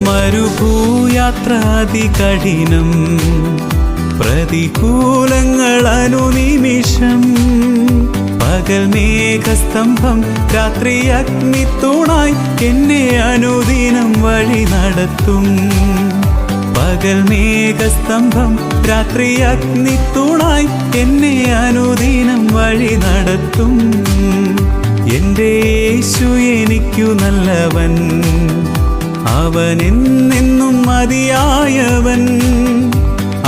മരുഭൂയാത്ര അതികഠിനം, പ്രതികൂലങ്ങൾ അനുനിമിഷം. പകൽ മേഘസ്തംഭം, രാത്രി അഗ്നിത്തൂണായി എന്നെ അനുദിനം വഴി നടത്തും. പകൽ മേഘസ്തംഭം, രാത്രി അഗ്നിത്തൂണായി എന്നെ അനുദിനം വഴി നടത്തും. എൻ്റെ യേശു എനിക്കു നല്ലവൻ, അവൻ എന്നെന്നും മതിയായവൻ.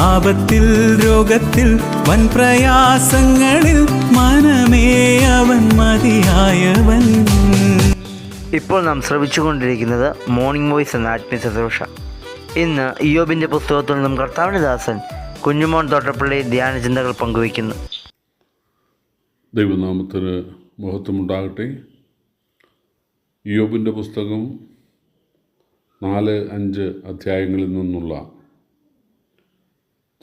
ആപത്തിൽ രോഗത്തിൽ വൻ പ്രയാസങ്ങളിൽ മനമേ അവൻ മതിയായവൻ. ഇപ്പോൾ നാം ശ്രവിച്ചുകൊണ്ടിരിക്കുന്നത് മോർണിംഗ് വോയിസ് എന്ന ആത്മീയ ശുശ്രൂഷ. ഇന്ന് ഇയ്യോബിൻ്റെ പുസ്തകത്തിൽ നിന്നും കർത്താവിൻ്റെ ദാസൻ കുഞ്ഞുമോൻ തോട്ടപ്പള്ളി ധ്യാന ചിന്തകൾ പങ്കുവയ്ക്കുന്നു. ദൈവനാമത്തിന് മഹത്വമുണ്ടാകട്ടെ. ഇയ്യോബിൻ്റെ പുസ്തകം 4-5 അധ്യായങ്ങളിൽ നിന്നുള്ള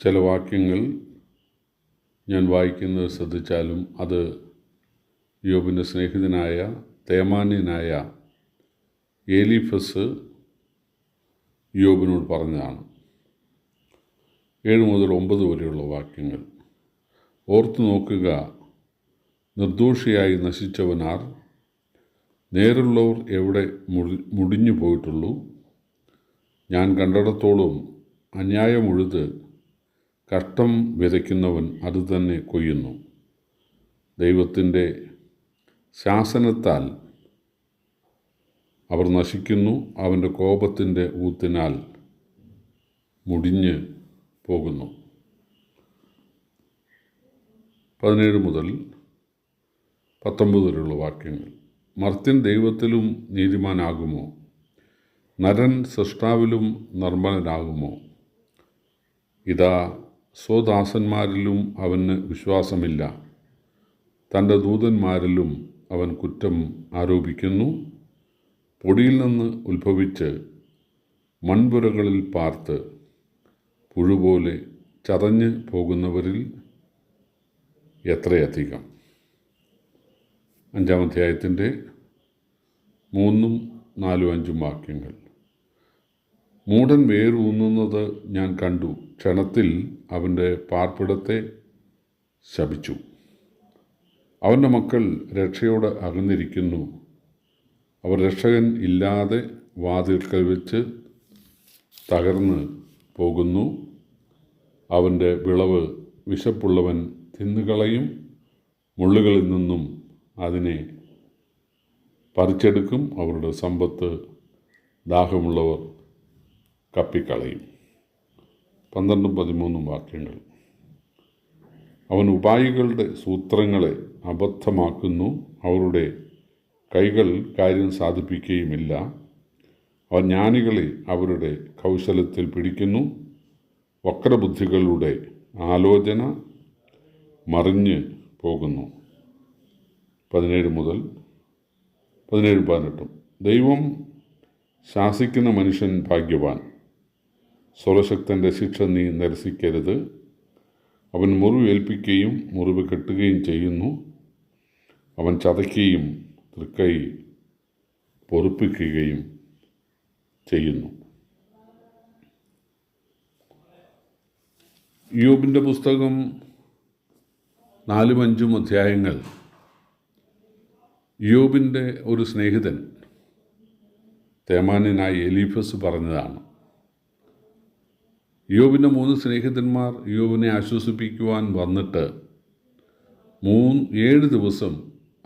ചില വാക്യങ്ങൾ ഞാൻ വായിക്കുന്നത് ശ്രദ്ധിച്ചാലും അത് ഇയ്യോബിൻ്റെ സ്നേഹിതനായ തേമാന്യനായ എലീഫസ് ഇയ്യോബിനോട് പറഞ്ഞതാണ്. 7 മുതൽ 9 വരെയുള്ള വാക്യങ്ങൾ ഓർത്തു നോക്കുക. നിർദോഷിയായി നശിച്ചവനാർ, നേരുള്ളവർ എവിടെ മുടിഞ്ഞു പോയിട്ടുള്ളൂ. ഞാൻ കണ്ടിടത്തോളം അന്യായമുഴുത് കഷ്ടം വിതയ്ക്കുന്നവൻ അതുതന്നെ കൊയ്യുന്നു. ദൈവത്തിൻ്റെ ശാസനത്താൽ അവർ നശിക്കുന്നു. അവൻ്റെ കോപത്തിൻ്റെ ഊത്തിനാൽ മുടിഞ്ഞ് പോകുന്നു. 17 മുതൽ 19 വരെയുള്ള വാക്യങ്ങൾ. മർത്യൻ ദൈവത്തിലും നീതിമാനാകുമോ? നരൻ സൃഷ്ടാവിലും നിർമ്മലനാകുമോ? ഇതാ, സ്വദാസന്മാരിലും അവന് വിശ്വാസമില്ല, തൻ്റെ ദൂതന്മാരിലും അവൻ കുറ്റം ആരോപിക്കുന്നു. പൊടിയിൽ നിന്ന് ഉത്ഭവിച്ച് മൺപുരകളിൽ പാർത്ത് പുഴുപോലെ ചതഞ്ഞ് പോകുന്നവരിൽ എത്രയധികം. 5-ാം അധ്യായത്തിൻ്റെ 3, 4, 5 വാക്യങ്ങൾ. മൂഢൻ വേരൂന്നുന്നത് ഞാൻ കണ്ടു. ക്ഷണത്തിൽ അവൻ്റെ പാർപ്പിടത്തെ ശപിച്ചു. അവൻ്റെ മക്കൾ രക്ഷയോടെ അകന്നിരിക്കുന്നു. അവർ രക്ഷകൻ ഇല്ലാതെ വാതിൽക്കൽ വെച്ച് തകർന്ന് പോകുന്നു. അവൻ്റെ വിളവ് വിശപ്പുള്ളവൻ തിന്നുകളയും. മുള്ളുകളിൽ നിന്നും അതിനെ പറിച്ചെടുക്കും. അവരുടെ സമ്പത്ത് ദാഹമുള്ളവർ കപ്പിക്കളയും. 12, 13 വാക്യങ്ങൾ. അവൻ ഉപായികളുടെ സൂത്രങ്ങളെ അബദ്ധമാക്കുന്നു. അവരുടെ കൈകൾ കാര്യം സാധിപ്പിക്കുകയുമില്ല. അവൻ ജ്ഞാനികളെ അവരുടെ കൗശലത്തിൽ പിടിക്കുന്നു. വക്രബുദ്ധികളുടെ ആലോചന മറിഞ്ഞ് പോകുന്നു. 17 മുതൽ 17-18. ദൈവം ശാസിക്കുന്ന മനുഷ്യൻ ഭാഗ്യവാൻ. സർവശക്തൻ്റെ ശിക്ഷ നീ നിരസിക്കരുത്. അവൻ മുറിവ് ഏൽപ്പിക്കുകയും മുറിവ് കെട്ടുകയും ചെയ്യുന്നു. അവൻ ചതയ്ക്കുകയും തൃക്കൈ പൊറുപ്പിക്കുകയും ചെയ്യുന്നു. ഇയ്യോബിൻ്റെ പുസ്തകം 4-5 അധ്യായങ്ങൾ ഇയ്യോബിൻ്റെ ഒരു സ്നേഹിതൻ തേമാന്യനായ എലീഫസ് പറഞ്ഞതാണ്. ഇയ്യോബിൻ്റെ 3 സ്നേഹിതന്മാർ ഇയ്യോബിനെ ആശ്വസിപ്പിക്കുവാൻ വന്നിട്ട് 7 ദിവസം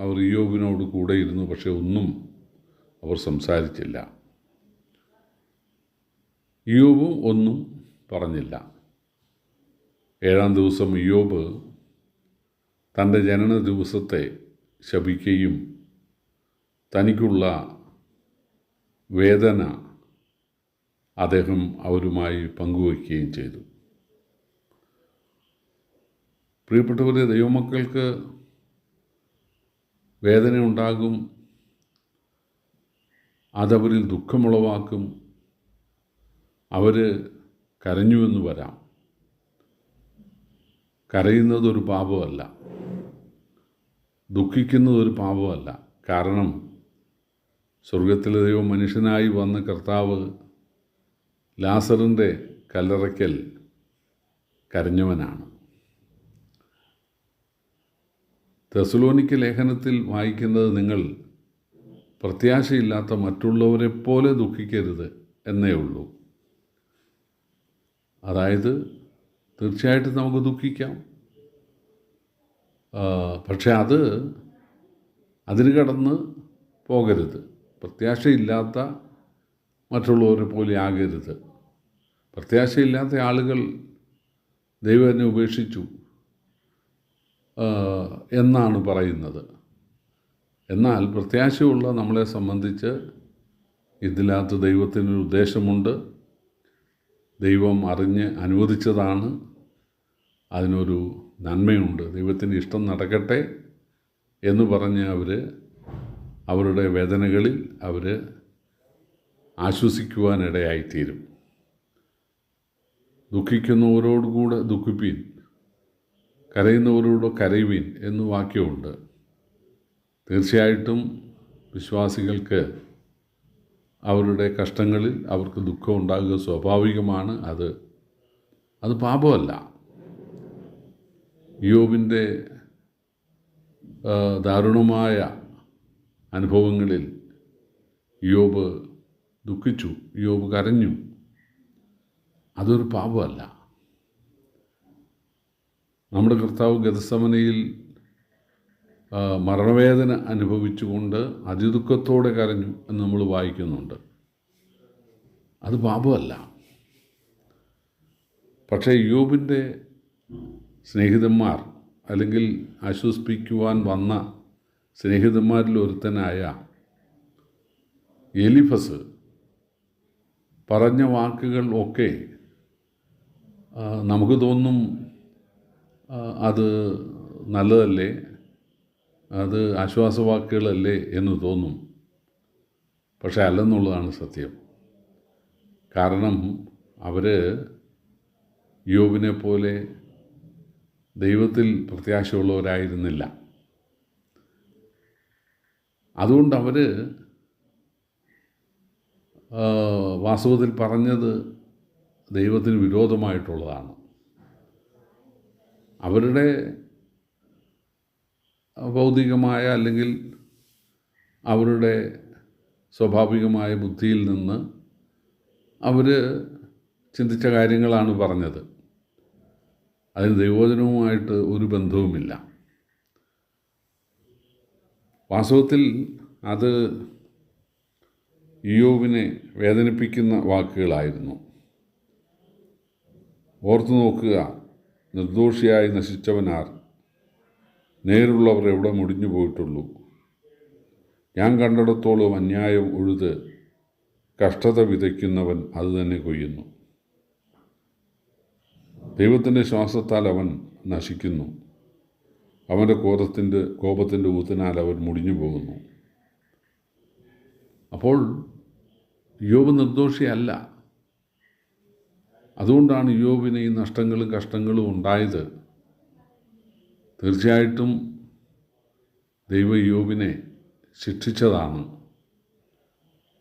അവർ ഇയ്യോബിനോട് കൂടെ ഇരുന്നു. പക്ഷെ ഒന്നും അവർ സംസാരിച്ചില്ല. ഇയ്യോബും ഒന്നും പറഞ്ഞില്ല. 7-ാം ദിവസം ഇയ്യോബ് തൻ്റെ ജനന ദിവസത്തെ ശപിക്കുകയും തനിക്കുള്ള വേദന അദ്ദേഹം അവരുമായി പങ്കുവയ്ക്കുകയും ചെയ്തു. പ്രിയപ്പെട്ടവരെ, ദൈവമക്കൾക്ക് വേദന ഉണ്ടാകും. അതവരിൽ ദുഃഖമുളവാക്കും. അവർ കരഞ്ഞുവെന്ന് വരാം. കരയുന്നതൊരു പാപമല്ല, ദുഃഖിക്കുന്നതൊരു പാപമല്ല. കാരണം സ്വർഗത്തിലെ ദൈവം മനുഷ്യനായി വന്ന കർത്താവ് ലാസറിൻ്റെ കല്ലറയ്ക്കൽ കരഞ്ഞവനാണ്. തെസലോനിക്ക ലേഖനത്തിൽ വായിക്കുന്നത്, നിങ്ങൾ പ്രത്യാശയില്ലാത്ത മറ്റുള്ളവരെ പോലെ ദുഃഖിക്കരുത് എന്നേ ഉള്ളൂ. അതായത് തീർച്ചയായിട്ടും നമുക്ക് ദുഃഖിക്കാം, പക്ഷെ അതിന് കടന്ന് പോകരുത്. പ്രത്യാശയില്ലാത്ത മറ്റുള്ളവരെ പോലെ ആകരുത്. പ്രത്യാശയില്ലാത്ത ആളുകൾ ദൈവം എന്നെ ഉപേക്ഷിച്ചു എന്നാണ് പറയുന്നത്. എന്നാൽ പ്രത്യാശയുള്ള നമ്മളെ സംബന്ധിച്ച് ഇതിനകത്ത് ദൈവത്തിനൊരു ഉദ്ദേശമുണ്ട്. ദൈവം അറിഞ്ഞ് അനുവദിച്ചതാണ്. അതിനൊരു നന്മയുണ്ട്. ദൈവത്തിൻ്റെ ഇഷ്ടം നടക്കട്ടെ എന്ന് പറഞ്ഞ് അവരുടെ വേദനകളിൽ ആശ്വസിക്കുവാനിടയായിത്തീരും. ദുഃഖിക്കുന്നവരോടുകൂടെ ദുഃഖിപ്പീൻ, കരയുന്നവരോട് കരയുവീൻ എന്ന് വാക്യമുണ്ട്. തീർച്ചയായിട്ടും വിശ്വാസികൾക്ക് അവരുടെ കഷ്ടങ്ങളിൽ അവർക്ക് ദുഃഖം ഉണ്ടാകുക സ്വാഭാവികമാണ്. അത് പാപമല്ല. ഇയ്യോബിൻ്റെ ദാരുണമായ അനുഭവങ്ങളിൽ ഇയ്യോബ് ദുഃഖിച്ചു, ഇയ്യോബ് കരഞ്ഞു. അതൊരു പാപമല്ല. നമ്മുടെ കർത്താവ് ഗെത്സമനയിൽ മരണവേദന അനുഭവിച്ചുകൊണ്ട് അതിദുഃഖത്തോടെ കരഞ്ഞു എന്ന് നമ്മൾ വായിക്കുന്നുണ്ട്. അത് പാപമല്ല. പക്ഷേ ഇയ്യോബിൻ്റെ സ്നേഹിതന്മാർ, അല്ലെങ്കിൽ ആശ്വസിപ്പിക്കുവാൻ വന്ന സ്നേഹിതന്മാരിൽ ഒരുത്തനായ എലിഫസ് പറഞ്ഞ വാക്കുകൾ ഒക്കെ നമുക്ക് തോന്നും അത് നല്ലതല്ലേ, അത് ആശ്വാസവാക്കുകളല്ലേ എന്ന് തോന്നും. പക്ഷെ അല്ലെന്നുള്ളതാണ് സത്യം. കാരണം അവർ ഇയ്യോബിനെ പോലെ ദൈവത്തിൽ പ്രത്യാശയുള്ളവരായിരുന്നില്ല. അതുകൊണ്ട് അവർ വാസ്തവത്തിൽ പറഞ്ഞത് ദൈവത്തിന് വിരോധമായിട്ടുള്ളതാണ്. അവരുടെ ഭൗതികമായ അല്ലെങ്കിൽ അവരുടെ സ്വാഭാവികമായ ബുദ്ധിയിൽ നിന്ന് അവർ ചിന്തിച്ച കാര്യങ്ങളാണ് പറഞ്ഞത്. അതിന് ദൈവവചനവുമായിട്ട് ഒരു ബന്ധവുമില്ല. വാസ്തവത്തിൽ അത് ഇയ്യോബിനെ വേദനിപ്പിക്കുന്ന വാക്കുകളായിരുന്നു. ഓർത്തു നോക്കുക, നിർദോഷിയായി നശിച്ചവനാർ, നേരുള്ളവർ എവിടെ മുടിഞ്ഞു പോയിട്ടുള്ളൂ. ഞാൻ കണ്ടിടത്തോളം അന്യായം ഉഴുത് കഷ്ടത വിതയ്ക്കുന്നവൻ അതുതന്നെ കൊയ്യുന്നു. ദൈവത്തിൻ്റെ ശ്വാസത്താൽ അവൻ നശിക്കുന്നു. അവൻ്റെ കോപത്തിൻ്റെ ഊത്തിനാൽ അവൻ മുടിഞ്ഞു പോകുന്നു. അപ്പോൾ ഇയ്യോബ് നിർദോഷിയല്ല. അതുകൊണ്ടാണ് ഇയ്യോബിന് ഈ നഷ്ടങ്ങളും കഷ്ടങ്ങളും ഉണ്ടായത്. തീർച്ചയായിട്ടും ദൈവം ഇയ്യോബിനെ ശിക്ഷിച്ചതാണ്.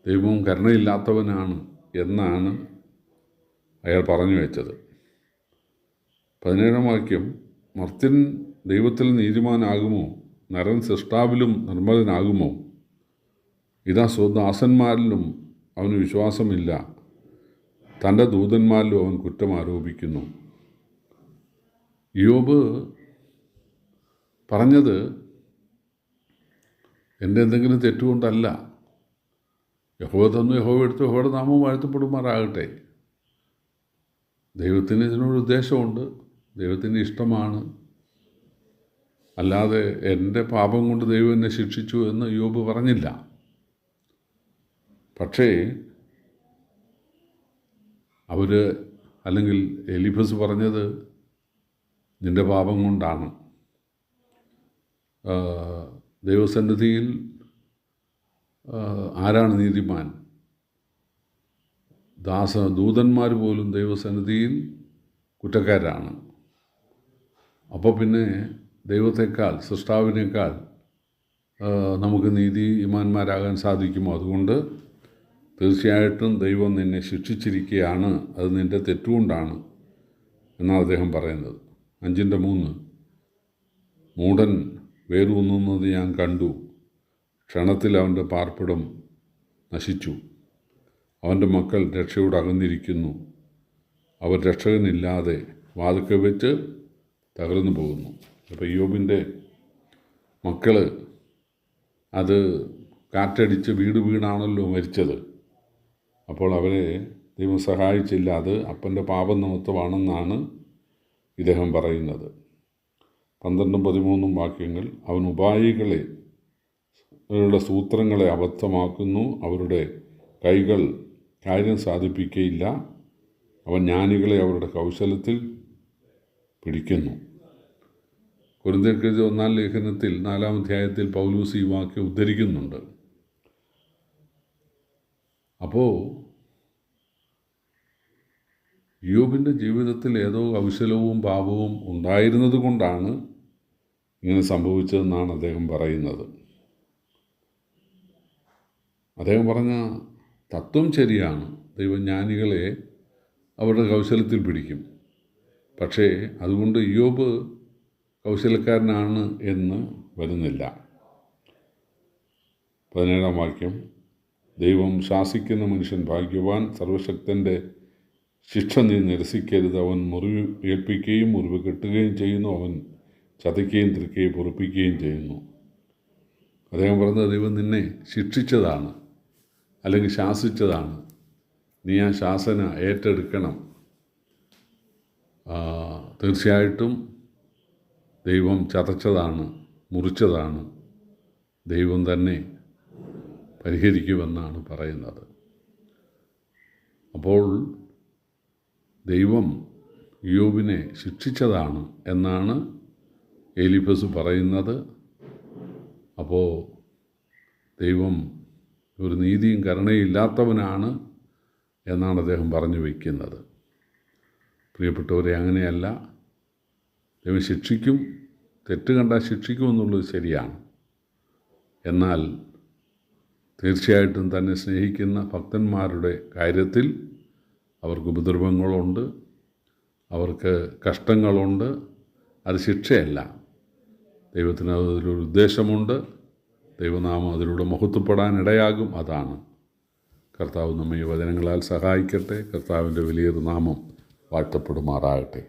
ദൈവം കരുണയില്ലാത്തവനാണ് എന്നാണ് അയാൾ പറഞ്ഞു വെച്ചത്. 17-ാം വാക്യം, മർത്യൻ ദൈവത്തിൽ നീതിമാനാകുമോ? നരൻ സൃഷ്ടാവിലും നിർമ്മലനാകുമോ? ഇതാ സ്വദാസന്മാരിലും അവന് വിശ്വാസമില്ല, തൻ്റെ ദൂതന്മാരിലും അവൻ കുറ്റം ആരോപിക്കുന്നു. ഇയ്യോബ് പറഞ്ഞത് എൻ്റെ എന്തെങ്കിലും തെറ്റുകൊണ്ടല്ല. യഹോവ തന്നു, യഹോവ എടുത്തു, യഹോവയുടെ നാമം വാഴ്ത്തപ്പെടുമാറാകട്ടെ. ദൈവത്തിന് ഇതിനൊരു ഉദ്ദേശമുണ്ട്, ദൈവത്തിൻ്റെ ഇഷ്ടമാണ്. അല്ലാതെ എൻ്റെ പാപം കൊണ്ട് ദൈവം എന്നെ ശിക്ഷിച്ചു എന്ന് ഇയ്യോബ് പറഞ്ഞില്ല. പക്ഷേ അല്ലെങ്കിൽ എലിഫസ് പറഞ്ഞത് നിൻ്റെ പാപം കൊണ്ടാണ്. ദൈവസന്നിധിയിൽ ആരാണ് നീതിമാൻ? ദൂതന്മാർ പോലും ദൈവസന്നിധിയിൽ കുറ്റക്കാരാണ്. അപ്പോൾ പിന്നെ ദൈവത്തെക്കാൾ, സൃഷ്ടാവിനേക്കാൾ നമുക്ക് നീതിമാന്മാരാകാൻ സാധിക്കുമോ? അതുകൊണ്ട് തീർച്ചയായിട്ടും ദൈവം നിന്നെ ശിക്ഷിച്ചിരിക്കുകയാണ്, അത് നിൻ്റെ തെറ്റുകൊണ്ടാണ് എന്നാണ് അദ്ദേഹം പറയുന്നത്. 5:3 മൂഢൻ വേരൂന്നുന്നത് ഞാൻ കണ്ടു, ക്ഷണത്തിൽ അവൻ്റെ പാർപ്പിടം നശിച്ചു, അവൻ്റെ മക്കൾ രക്ഷയോട് അകന്നിരിക്കുന്നു, അവർ രക്ഷകനില്ലാതെ വാതുക്കെ വെച്ച് തകർന്നു പോകുന്നു. അപ്പോൾ ഇയ്യോബിൻ്റെ മക്കൾ അത് കാറ്റടിച്ച് വീട് വീണാണല്ലോ മരിച്ചത്. അപ്പോൾ അവരെ ദൈവം സഹായിച്ചില്ല. അത് അപ്പൻ്റെ പാപനിമിത്തമാണെന്നാണ് ഇദ്ദേഹം പറയുന്നത്. 12-13 വാക്യങ്ങൾ, അവൻ ഉപായികളെ അവരുടെ സൂത്രങ്ങളെ അബദ്ധമാക്കുന്നു, അവരുടെ കൈകൾ കാര്യം സാധിപ്പിക്കുകയില്ല, അവൻ ജ്ഞാനികളെ അവരുടെ കൗശലത്തിൽ പിടിക്കുന്നു. കൊരിന്ത്യർക്കെഴുതിയ 1-ാം ലേഖനത്തിൽ 4-ാം അധ്യായത്തിൽ പൗലൂസ് ഈ വാക്യം ഉദ്ധരിക്കുന്നുണ്ട്. അപ്പോൾ ഇയ്യോബിൻ്റെ ജീവിതത്തിൽ ഏതോ കൗശലവും പാപവും ഉണ്ടായിരുന്നത് കൊണ്ടാണ് ഇങ്ങനെ സംഭവിച്ചതെന്നാണ് അദ്ദേഹം പറയുന്നത്. അദ്ദേഹം പറഞ്ഞ തത്വം ശരിയാണ്. ദൈവം ജ്ഞാനികളെ അവരുടെ കൗശലത്തിൽ പിടിക്കും. പക്ഷേ അതുകൊണ്ട് ഇയ്യോബ് കൗശലക്കാരനാണ് എന്ന് വരുന്നില്ല. 17-ാം വാക്യം, ദൈവം ശാസിക്കുന്ന മനുഷ്യൻ ഭാഗ്യവാൻ, സർവശക്തൻ്റെ ശിക്ഷ നീ നിരസിക്കരുത്. അവൻ മുറിവ് ഏൽപ്പിക്കുകയും മുറിവ് കെട്ടുകയും ചെയ്യുന്നു, അവൻ ചതയ്ക്കുകയും തിരുക്കുകയും പൊറുപ്പിക്കുകയും ചെയ്യുന്നു. അദ്ദേഹം പറഞ്ഞത് ദൈവം നിന്നെ ശിക്ഷിച്ചതാണ്, അല്ലെങ്കിൽ ശാസിച്ചതാണ്. നീ ആ ശാസന ഏറ്റെടുക്കണം. തീർച്ചയായിട്ടും ദൈവം ചതച്ചതാണ്, മുറിച്ചതാണ്. ദൈവം തന്നെ പരിഹരിക്കുമെന്നാണ് പറയുന്നത്. അപ്പോൾ ദൈവം ഇയ്യോബിനെ ശിക്ഷിച്ചതാണ് എന്നാണ് എലീഫസ് പറയുന്നത്. അപ്പോൾ ദൈവം ഒരു നീതിയും കരുണയും ഇല്ലാത്തവനാണ് എന്നാണ് അദ്ദേഹം പറഞ്ഞു വയ്ക്കുന്നത്. പ്രിയപ്പെട്ടവരെ, അങ്ങനെയല്ല. ദൈവം ശിക്ഷിക്കും, തെറ്റ് കണ്ടാൽ ശിക്ഷിക്കുമെന്നുള്ളത് ശരിയാണ്. എന്നാൽ തീർച്ചയായിട്ടും തന്നെ സ്നേഹിക്കുന്ന ഭക്തന്മാരുടെ കാര്യത്തിൽ അവർക്ക് ഉപദ്രവങ്ങളുണ്ട്, അവർക്ക് കഷ്ടങ്ങളുണ്ട്. അത് ശിക്ഷയല്ല. ദൈവത്തിന് അതിലൊരു ഉദ്ദേശമുണ്ട്. ദൈവനാമം അതിലൂടെ മഹത്വപ്പെടാൻ ഇടയാകും. അതാണ്. കർത്താവ് നമ്മെ ഈ വചനങ്ങളാൽ സഹായിക്കട്ടെ. കർത്താവിൻ്റെ വലിയൊരു നാമം വാഴ്ത്തപ്പെടുമാറാകട്ടെ.